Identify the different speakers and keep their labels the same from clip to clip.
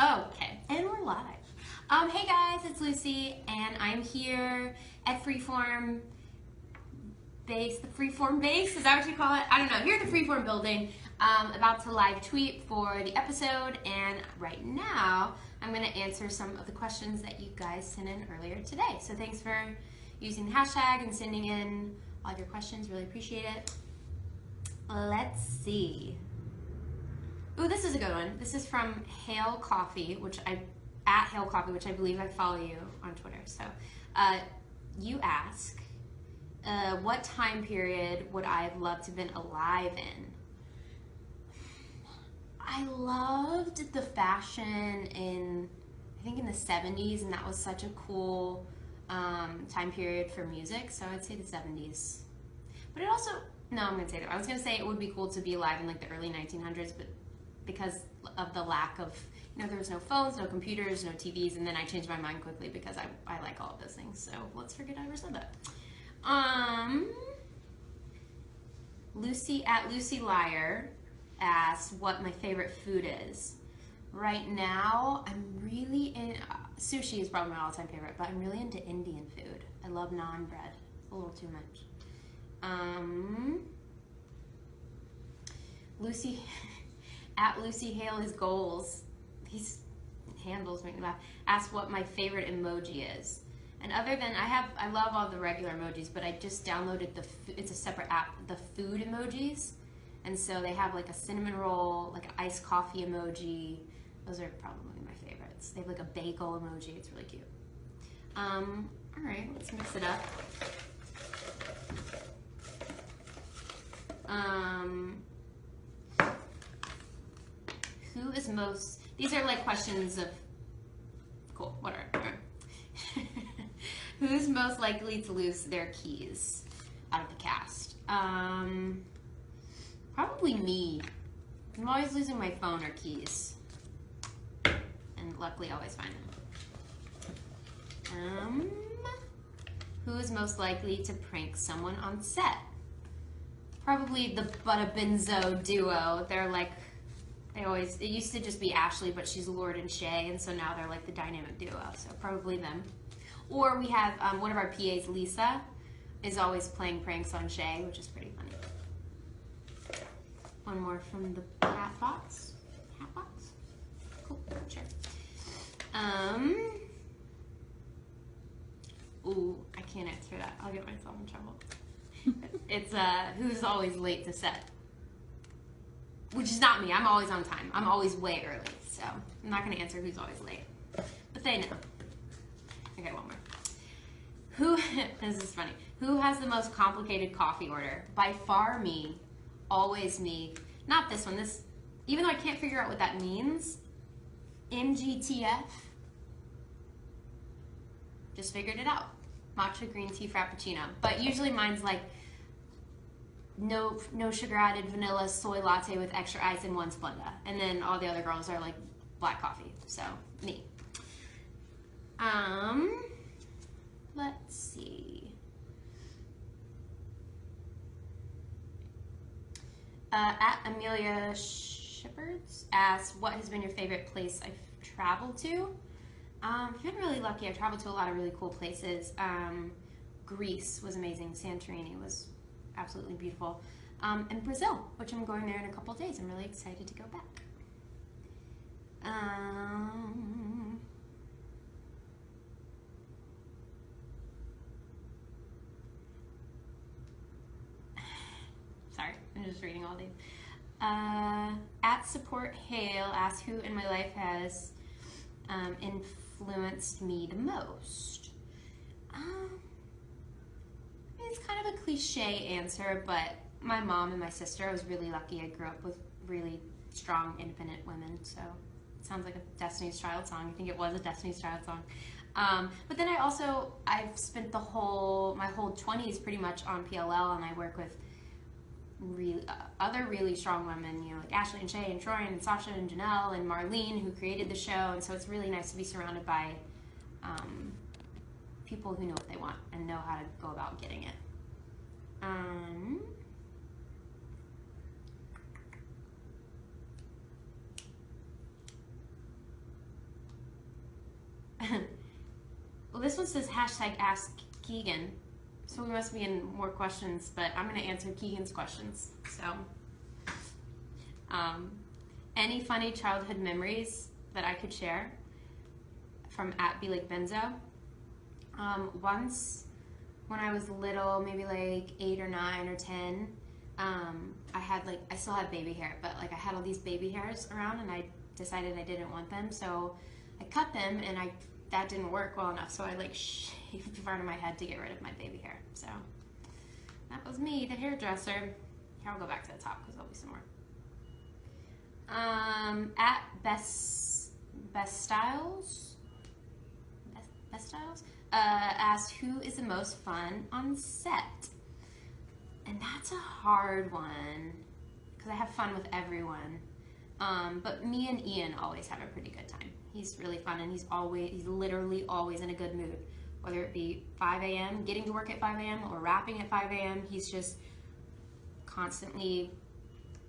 Speaker 1: Okay, and we're live. Hey guys, it's Lucy, and I'm here at Freeform Base, the Freeform Base, is that what you call it? I don't know, here at the Freeform building, about to live tweet for the episode, and right now, I'm going to answer some of the questions that you guys sent in earlier today. So thanks for using the hashtag and sending in all of your questions, really appreciate it. Let's see. Ooh, this is a good one. This is from Hale Coffee, at Hale Coffee, which I believe I follow you on Twitter. So, you ask, what time period would I have loved to have been alive in? I loved the fashion I think in the 70s, and that was such a cool time period for music. So I'd say the 70s. But it also, no, I'm gonna say that. I was gonna say it would be cool to be alive in like the early 1900s, but because of the lack of, there was no phones, no computers, no TVs, and then I changed my mind quickly because I like all of those things. So let's forget I ever said that. Lucy at Lucy Liar asks what my favorite food is. Right now, I'm really in, sushi is probably my all-time favorite, but I'm really into Indian food. I love naan bread, a little too much. Lucy, at Lucy Hale is goals. These handles make me laugh. Ask what my favorite emoji is. And other than, I love all the regular emojis, but I just downloaded it's a separate app, the food emojis. And so they have like a cinnamon roll, like an iced coffee emoji. Those are probably my favorites. They have like a bagel emoji. It's really cute. All right, let's mix it up. Who is most, these are like questions of, cool, whatever. Who's most likely to lose their keys out of the cast? Probably me. I'm always losing my phone or keys. And luckily I always find them. Who is most likely to prank someone on set? Probably the Butta Benzo duo. They're like, it used to just be Ashley, but she's Lord and Shay, and so now they're like the dynamic duo, so probably them. Or we have one of our PAs, Lisa, is always playing pranks on Shay, which is pretty funny. One more from the cat box. Cat box? Cool, sure. Ooh, I can't answer that. I'll get myself in trouble. It's who's always late to set. Which is not me. I'm always on time. I'm always way early. So I'm not going to answer who's always late. But they know. Okay, one more. This is funny. Who has the most complicated coffee order? By far me. Always me. Not this one. Even though I can't figure out what that means. MGTF. Just figured it out. Matcha green tea frappuccino. But usually mine's like no sugar added vanilla soy latte with extra ice and 1 Splenda. And then all the other girls are like black coffee. So me. Let's see. At Amelia Shepherds asks, what has been your favorite place I've traveled to? I've been really lucky. I've traveled to a lot of really cool places. Greece was amazing. Santorini was absolutely beautiful. And Brazil, which I'm going there in a couple of days. I'm really excited to go back. Sorry, I'm just reading all these. At Support Hale asks, who in my life has influenced me the most? It's kind of a cliche answer, but my mom and my sister. I was really lucky. I grew up with really strong, independent women, so it sounds like a Destiny's Child song. I think it was a Destiny's Child song. But then I've spent my whole 20s pretty much on PLL, and I work with other really strong women, like Ashley and Shay and Troy and Sasha and Janelle and Marlene, who created the show, and so it's really nice to be surrounded by people who know what they want and know how to go about getting it. this one says hashtag ask Keegan. So we must be in more questions, but I'm going to answer Keegan's questions. So, any funny childhood memories that I could share from @BeLakeBenzo? Once when I was little, maybe like 8 or 9 or 10, I still had baby hair, but like I had all these baby hairs around, and I decided I didn't want them, so I cut them, and that didn't work well enough, so I like shaved the front of my head to get rid of my baby hair. So that was me, the hairdresser. Here, I'll go back to the top because there'll be some more. Best Styles asked who is the most fun on set, and that's a hard one because I have fun with everyone. But me and Ian always have a pretty good time. He's really fun, and he's literally always in a good mood. Whether it be 5 a.m., getting to work at 5 a.m., or wrapping at 5 a.m., he's just constantly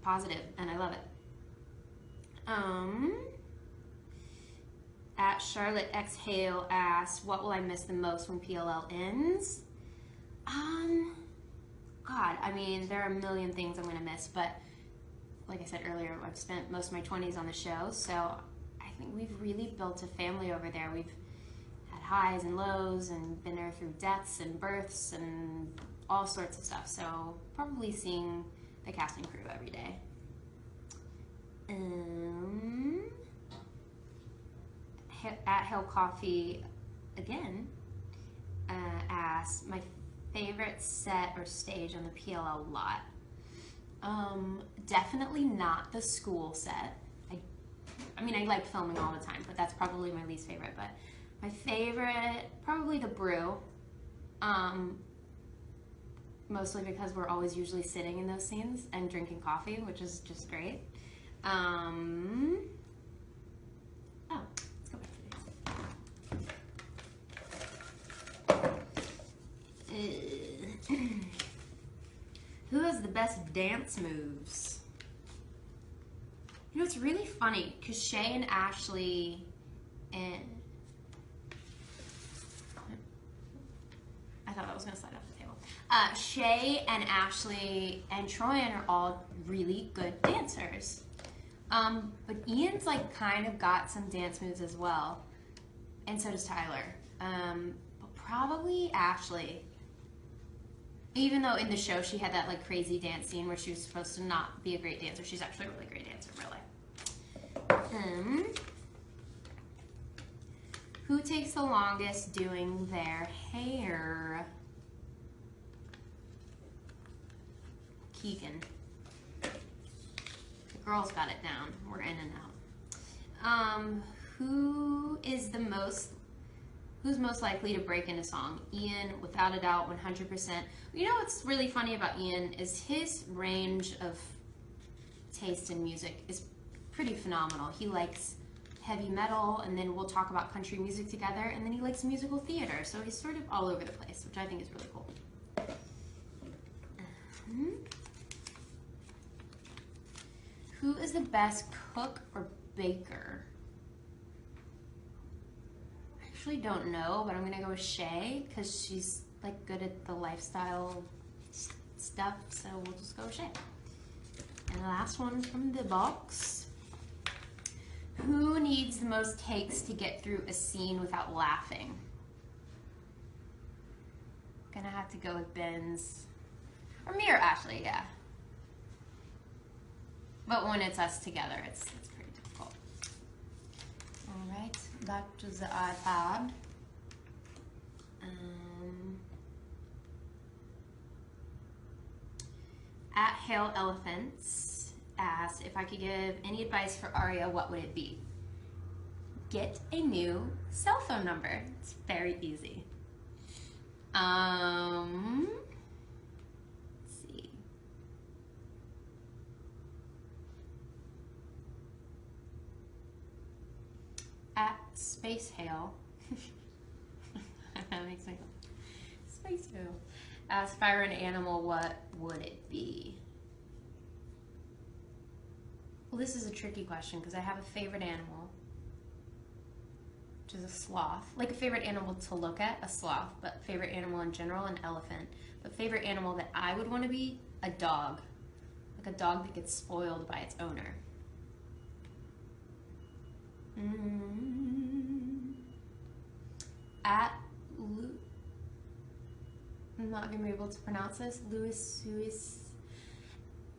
Speaker 1: positive, and I love it. Charlotte X Hale asks, what will I miss the most when PLL ends? God, I mean, there are a million things I'm gonna miss, but like I said earlier, I've spent most of my 20s on the show, so I think we've really built a family over there. We've had highs and lows and been there through deaths and births and all sorts of stuff, so probably seeing the cast and crew every day. Hale Coffee again asks my favorite set or stage on the PLL lot. Definitely not the school set. I mean, I like filming all the time, but that's probably my least favorite. But my favorite, probably the brew. Mostly because we're always usually sitting in those scenes and drinking coffee, which is just great. Oh, let's go back to these. Who has the best dance moves? You know, it's really funny because Shay and Ashley and I thought I was going to slide off the table. Shay and Ashley and Troyan are all really good dancers. But Ian's like kind of got some dance moves as well. And so does Tyler. But probably Ashley. Even though in the show she had that like crazy dance scene where she was supposed to not be a great dancer, she's actually a really great dancer in real life. Who takes the longest doing their hair? Keegan. The girls got it down. We're in and out. Who's most likely to break into song? Ian, without a doubt, 100%. You know what's really funny about Ian is his range of taste in music is pretty phenomenal. He likes heavy metal, and then we'll talk about country music together, and then he likes musical theater, so he's sort of all over the place, which I think is really cool. Who is the best cook or baker? I actually don't know, but I'm gonna go with Shay because she's like good at the lifestyle stuff, so we'll just go with Shay. And the last one from the box. Who needs the most takes to get through a scene without laughing? Gonna have to go with Ben's. Or me or Ashley, yeah. But when it's us together, it's pretty difficult. All right, back to the iPad. Hale Elephants asked if I could give any advice for Aria, what would it be? Get a new cell phone number. It's very easy. Let's see. Space Hale. That makes me laugh. Space Hale. Ask if I were an animal, what would it be? Well, this is a tricky question because I have a favorite animal. which is a sloth. Like a favorite animal to look at, a sloth, but favorite animal in general, an elephant. But favorite animal that I would want to be, a dog. Like a dog that gets spoiled by its owner. At I'm not gonna be able to pronounce this. Louis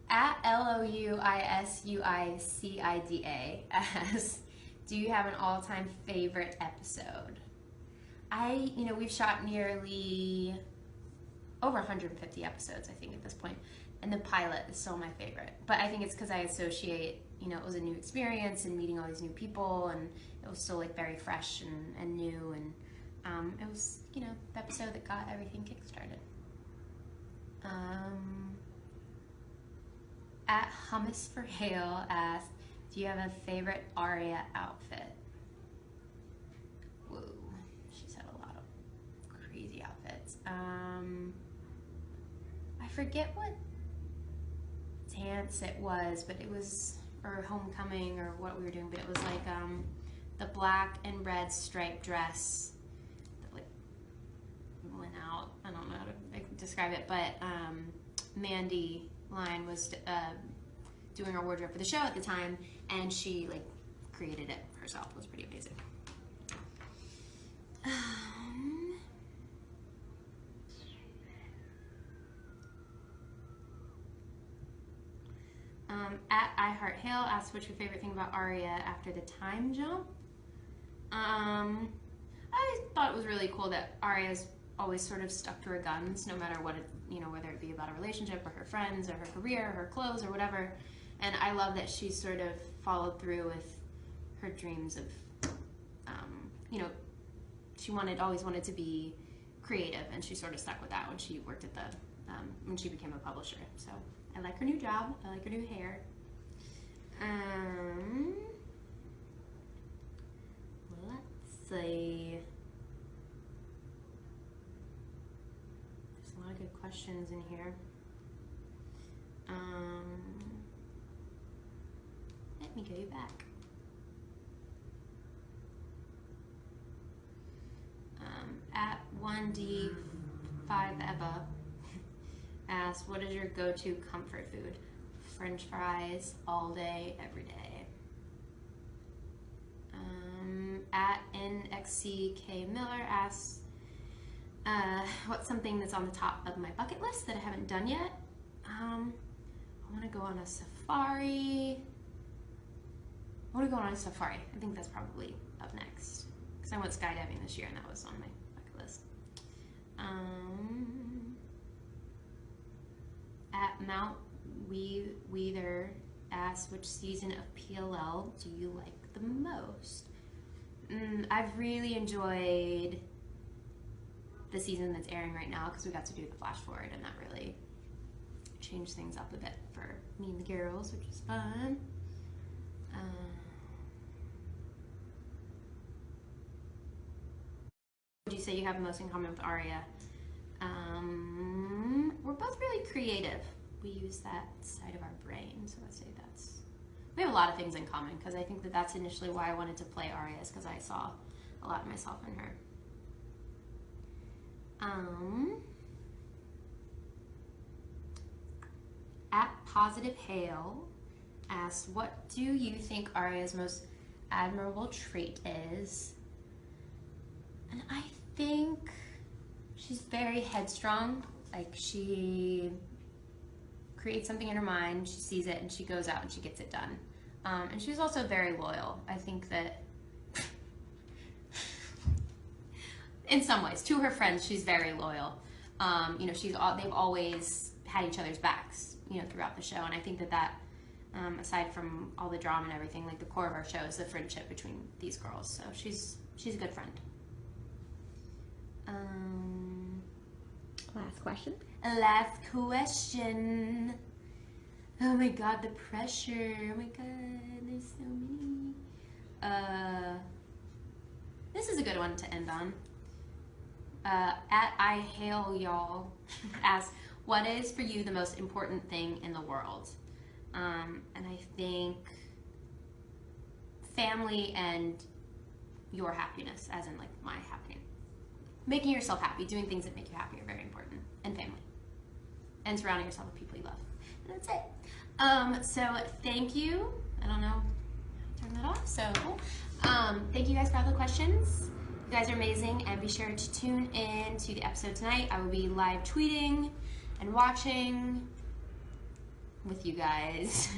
Speaker 1: at LOUISUICIDA asks, do you have an all-time favorite episode? We've shot nearly over 150 episodes, I think, at this point, and the pilot is still my favorite. But I think it's because I associate, it was a new experience and meeting all these new people, and it was still like very fresh and new, and it was, the episode that got everything kickstarted. At Hummus for Hale asks, do you have a favorite Aria outfit? Whoa, she's had a lot of crazy outfits. I forget what dance it was, but it was for homecoming or what we were doing, but it was like the black and red striped dress that like went out. I don't know how to describe it, but Mandy Line was doing our wardrobe for the show at the time, and she like created it herself. It was pretty amazing. At I Heart Hale asks, what's your favorite thing about Aria after the time jump? I thought it was really cool that Aria's always sort of stuck to her guns, no matter what it, whether it be about a relationship or her friends or her career or her clothes or whatever. And I love that she sort of followed through with her dreams of, she always wanted to be creative, and she sort of stuck with that when she worked at when she became a publisher. So I like her new job. I like her new hair. Let's see. There's a lot of good questions in here. Let me go back. At 1D5Eva asks, what is your go-to comfort food? French fries all day, every day. At NXCK Miller asks, what's something that's on the top of my bucket list that I haven't done yet? I want to go on a safari. I think that's probably up next, because I went skydiving this year, and that was on my bucket list. At Mount Weather asks, which season of PLL do you like the most? I've really enjoyed the season that's airing right now, because we got to do the flash forward, and that really changed things up a bit for me and the girls, which was fun. Would you say you have most in common with Aria? We're both really creative. We use that side of our brain, so I'd say we have a lot of things in common, because I think that's initially why I wanted to play Aria, is because I saw a lot of myself in her. At Positive Hale asks, what do you think Aria's most admirable trait is? And I think she's very headstrong. Like, she creates something in her mind, she sees it, and she goes out and she gets it done. And she's also very loyal. I think that in some ways, to her friends, she's very loyal. They've always had each other's backs, throughout the show. And I think that aside from all the drama and everything, like the core of our show is the friendship between these girls. So she's a good friend.
Speaker 2: Last question.
Speaker 1: Last question. Oh my God, the pressure. Oh my God, there's so many. This is a good one to end on. At I Hale Y'all asks, what is for you the most important thing in the world? And I think family and your happiness, as in like my happiness. Making yourself happy, doing things that make you happy are very important, and family. And surrounding yourself with people you love. And that's it. So thank you. I don't know, turn that off. So thank you guys for all the questions. You guys are amazing, and be sure to tune in to the episode tonight. I will be live tweeting and watching with you guys.